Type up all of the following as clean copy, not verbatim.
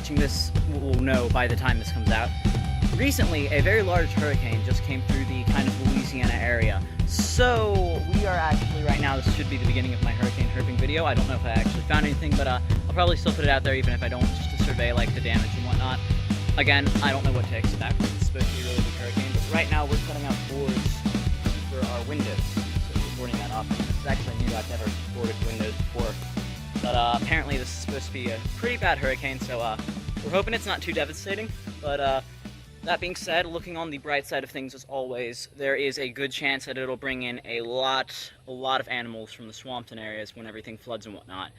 watching this will know by the time this comes out. Recently, a very large hurricane just came through the kind of Louisiana area. So we are actually right now, this should be the beginning of my hurricane herping video. I don't know if I actually found anything, but I'll probably still put it out there even if I don't, just to survey like the damage and whatnot. Again, I don't know what to expect. It's supposed to be a really big hurricane, but right now we're cutting out boards for our windows. So we're boarding that up. This is actually new. I've never boarded windows before. But apparently this is supposed to be a pretty bad hurricane, so we're hoping it's not too devastating. But that being said, looking on the bright side of things as always, there is a good chance that it'll bring in a lot of animals from the swampton areas when everything floods and whatnot.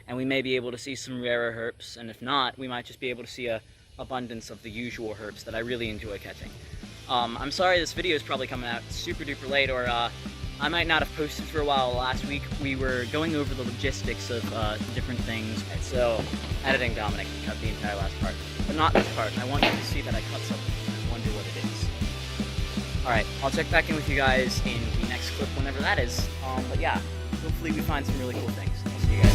And we may be able to see some rarer herps, and if not, we might just be able to see a abundance of the usual herps that I really enjoy catching. I'm sorry this video is probably coming out super duper late, or I might not have posted for a while. Last week we were going over the logistics of different things, so editing Dominic cut the entire last part, but not this part. I want you to see that I cut something and wonder what it is. Alright, I'll check back in with you guys in the next clip whenever that is, but yeah, hopefully we find some really cool things. I'll see you guys.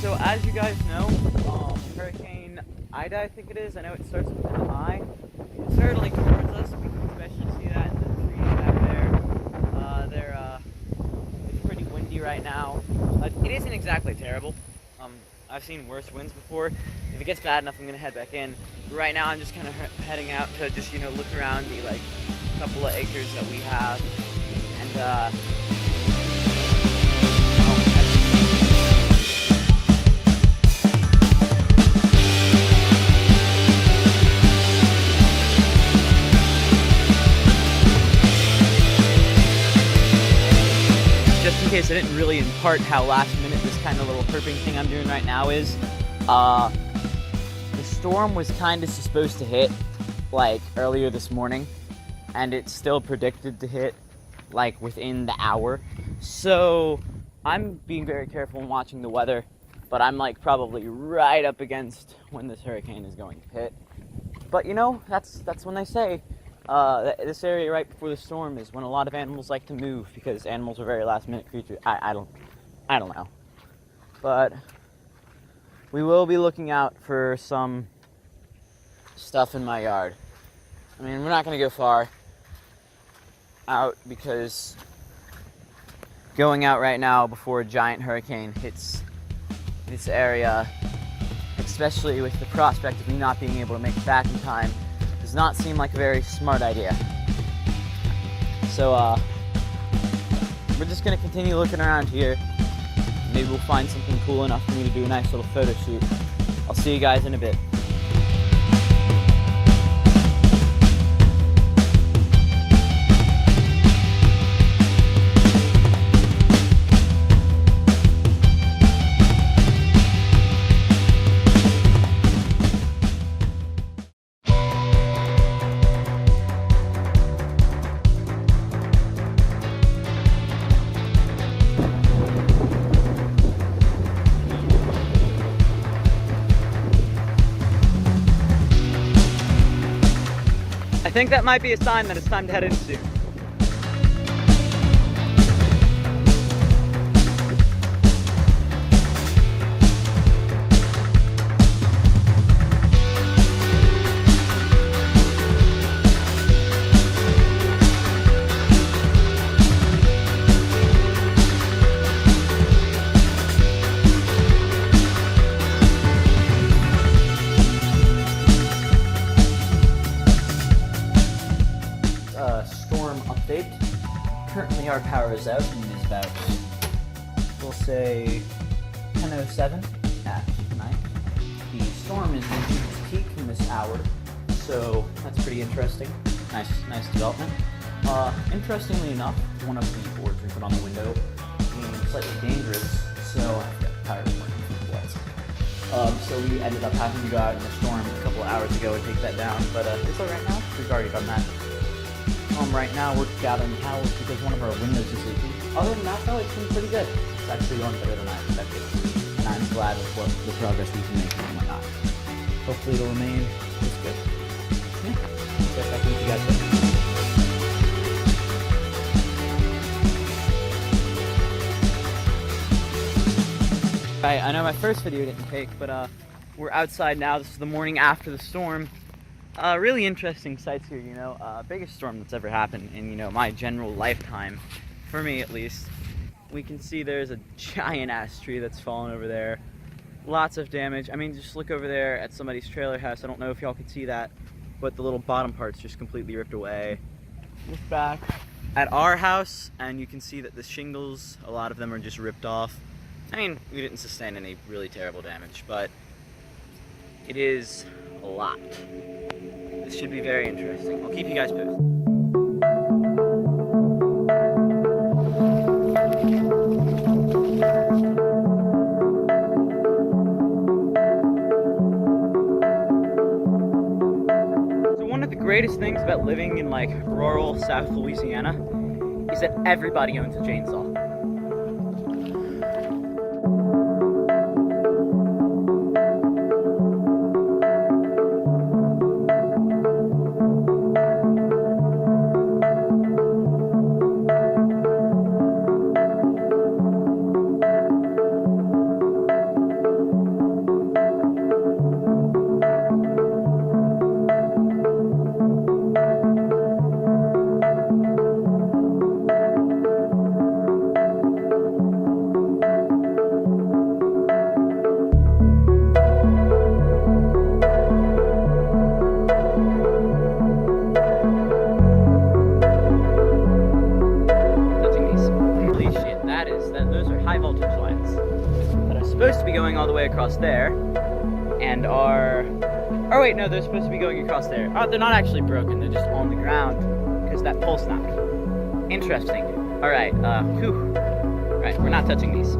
So as you guys know, Hurricane Ida, I think it is. I know it starts with an I. It's hurtling towards us. We can especially see that in the trees back there. It's pretty windy right now. It isn't exactly terrible. I've seen worse winds before. If it gets bad enough, I'm gonna head back in. But right now, I'm just kind of heading out to just look around the couple of acres that we have, and just in case I didn't really impart how last minute this kind of little herping thing I'm doing right now is, the storm was kind of supposed to hit earlier this morning, and it's still predicted to hit within the hour. So I'm being very careful and watching the weather, but I'm probably right up against when this hurricane is going to hit. But that's when they say this area right before the storm is when a lot of animals like to move, because animals are very last-minute creatures. I don't know, but we will be looking out for some stuff in my yard. I mean, we're not going to go far out, because going out right now before a giant hurricane hits this area, especially with the prospect of me not being able to make it back in time, does not seem like a very smart idea. So we're just gonna continue looking around here. Maybe we'll find something cool enough for me to do a nice little photo shoot. I'll see you guys in a bit. I think that might be a sign that it's time to head in soon. Storm update. Currently our power is out, and it's about, we'll say, 10:07 at night. The storm is reaching its peak in this hour, so that's pretty interesting. Nice development. Interestingly enough, one of the boards we put on the window being slightly dangerous, so I've got power working for what. So we ended up having to go out in the storm a couple of hours ago and take that down, but it's alright now. We've already done that. Right now we're gathering towels because one of our windows is leaking. Other than that though, it's been pretty good. It's actually going better than I expected, and I'm glad with what the progress we've been making and whatnot. Hopefully it'll remain this good. Yeah, I'll get back with you guys later. Alright, I know my first video didn't take, but we're outside now. This is the morning after the storm. Really interesting sights here, you know. Biggest storm that's ever happened in, you know, my general lifetime, for me at least. We can see there's a giant ass tree that's fallen over there. Lots of damage. I mean, just look over there at somebody's trailer house. I don't know if y'all can see that, but the little bottom part's just completely ripped away. Look back at our house, and you can see that the shingles, a lot of them are just ripped off. I mean, we didn't sustain any really terrible damage, but it is a lot. This should be very interesting. I'll keep you guys posted. So one of the greatest things about living in like rural South Louisiana is that everybody owns a chainsaw. Those are high voltage lines that are supposed to be going all the way across there, and are, oh wait, no, they're supposed to be going across there. Oh, they're not actually broken, they're just on the ground because that pole snapped. Interesting. All right, whew. All right, we're not touching these.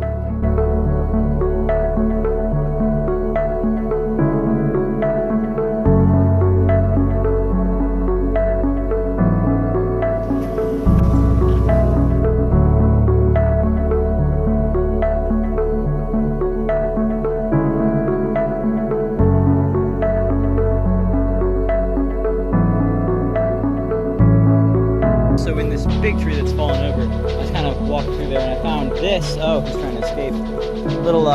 So in this big tree that's fallen over, I just kind of walked through there and I found this. Oh, he's trying to escape. Little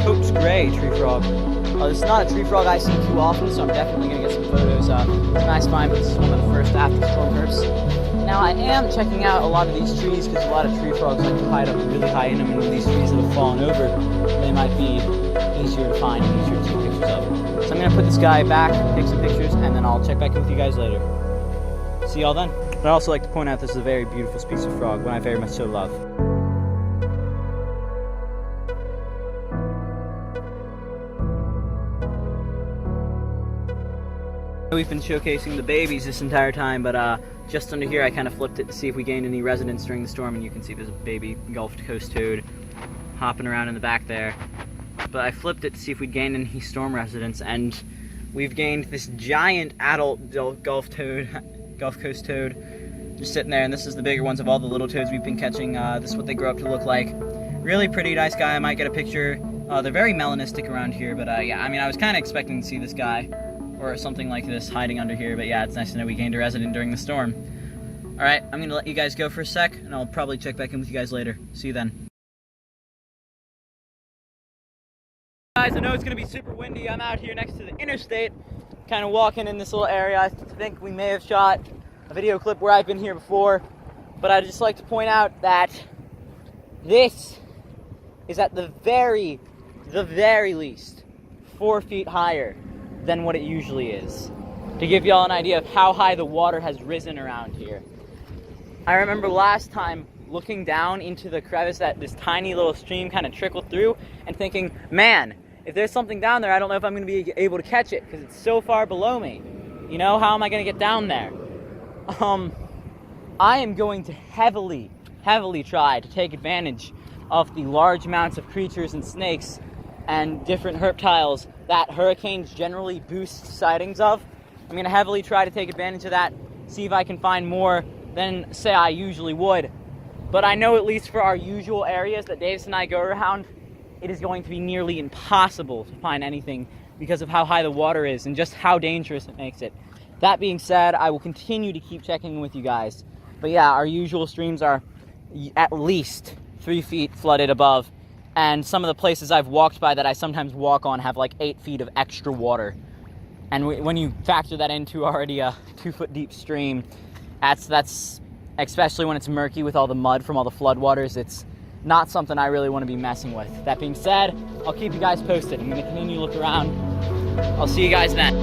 Coates Gray tree frog. This is not a tree frog I see too often, so I'm definitely going to get some photos. It's a nice find, but this is one of the first after storm herps. Now I am checking out a lot of these trees because a lot of tree frogs like to hide up really high in them, and when these trees that have fallen over, they might be easier to find and easier to take pictures of. So I'm going to put this guy back, take some pictures, and then I'll check back in with you guys later. See y'all then. I'd also like to point out this is a very beautiful species of frog, one I very much so love. We've been showcasing the babies this entire time, but just under here I kind of flipped it to see if we gained any residents during the storm, and you can see there's a baby engulfed coast toad hopping around in the back there. But I flipped it to see if we'd gained any storm residents, and we've gained this giant adult Gulf Coast toad just sitting there, and this is the bigger ones of all the little toads we've been catching. This is what they grow up to look like. Really pretty, nice guy. I might get a picture. They're very melanistic around here, but yeah, I mean, I was kind of expecting to see this guy or something like this hiding under here, but yeah, it's nice to know we gained a resident during the storm. All right, I'm gonna let you guys go for a sec, and I'll probably check back in with you guys later. See you then. Guys, I know it's gonna be super windy. I'm out here next to the interstate, kind of walking in this little area. I think we may have shot a video clip where I've been here before, but I'd just like to point out that this is at the very least 4 feet higher than what it usually is, to give y'all an idea of how high the water has risen around here. I remember last time looking down into the crevice that this tiny little stream kind of trickled through and thinking, man, if there's something down there, I don't know if I'm going to be able to catch it because it's so far below me. You know, how am I going to get down there? I am going to heavily try to take advantage of the large amounts of creatures and snakes and different reptiles that hurricanes generally boost sightings of. I'm going to heavily try to take advantage of that, see if I can find more than, say, I usually would. But I know at least for our usual areas that Davis and I go around, it is going to be nearly impossible to find anything because of how high the water is and just how dangerous it makes it. That being said, I will continue to keep checking in with you guys. But yeah, our usual streams are at least 3 feet flooded above, And some of the places I've walked by that I sometimes walk on have like 8 feet of extra water. And when you factor that into already a 2-foot deep stream, that's especially when it's murky with all the mud from all the floodwaters, it's not something I really want to be messing with. That being said, I'll keep you guys posted. I'm going to continue to look around. I'll see you guys then.